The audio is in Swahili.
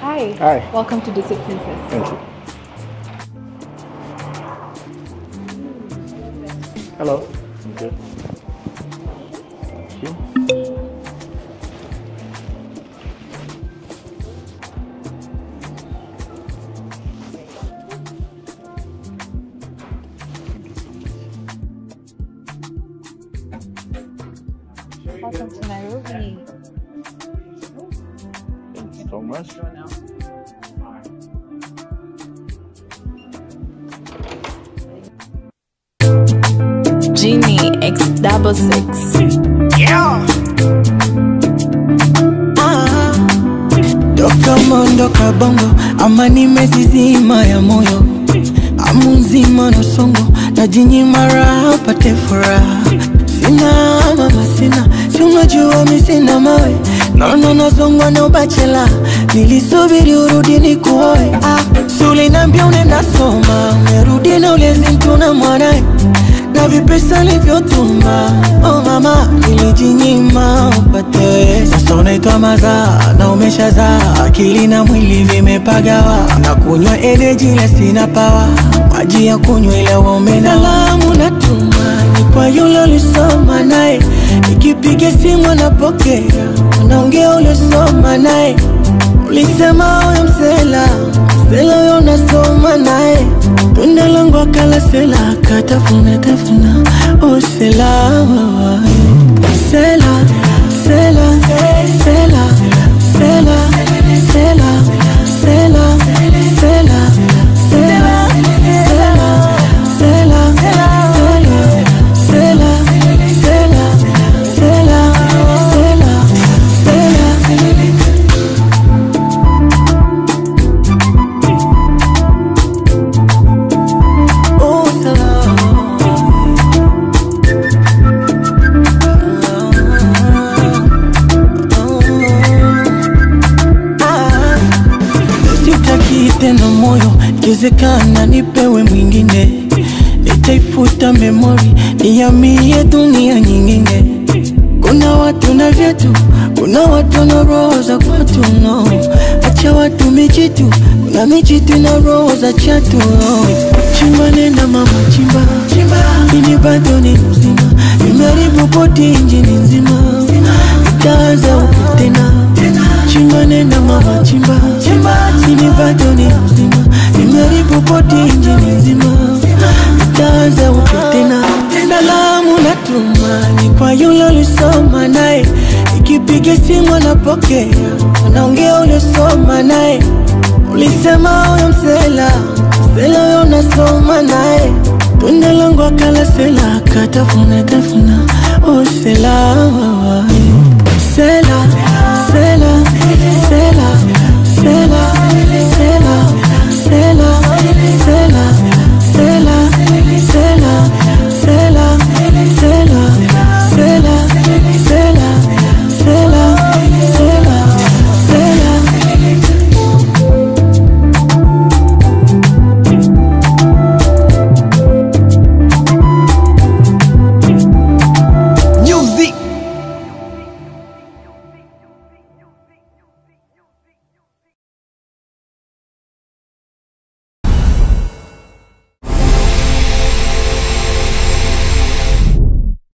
Hi. Hi. Welcome to Dessert Princess. Thank you. Hello. Okay. Thank you. Welcome to Nairobi. Thank you so much. Genie X66. Yeah. Toka mondoka bongo, ama nimezizima ya moyo, amu nzima no songo, na jinyima raha pate furaha. Sina mama sina, si unajua mi sina mawe, naona nazongwa na ubachela, nilisubiri urudi nikuoe. Suli nambia unenda soma, umerudi na ulezi mtuna mwanae, na vipesa livyotuma, oh mama, nilijinyima upate. Sasa unaitwa mazaa na umeshazaa, akili na mwili vimepagawa, na kunywa energy la sina power, maji ya kunywa ila umena. Salamu natuma ni kwa yule ulisoma naye, ikipiga simu anapokea, unaongea ulisoma naye, ulisema uwe msela, msela uyo unasoma naye, tunda langu akala sela, katafuna tafuna, oh sela, sela, sela, sela, sela, sela, sela, sela, sela, sela, sela, sela, sela, sela, tena moyo, kizekana nipewe mwingine, nitaifuta memory, nihamie dunia nyingine. Kuna watu na vyetu, kuna watu na roho za kwatu, no. Acha watu mijitu, kuna mijitu na roho za chatu, no. Chimba nenda mama chimba, ini bado ni mzima, nimeharibu body injini nzima, itaanza upya tena. Chimba nenda mama chimba, ini bado ni mzima, nimeharibu body injini nzima, itaanza upya tena. Salamu natuma ni kwa yule ulisoma naye, ikipiga simu anapokea, unaongea ulisoma naye, ulisema uyo msela, msela uyo unasoma naye, tunda langu akala sela, katafuna tafuna, oh sela.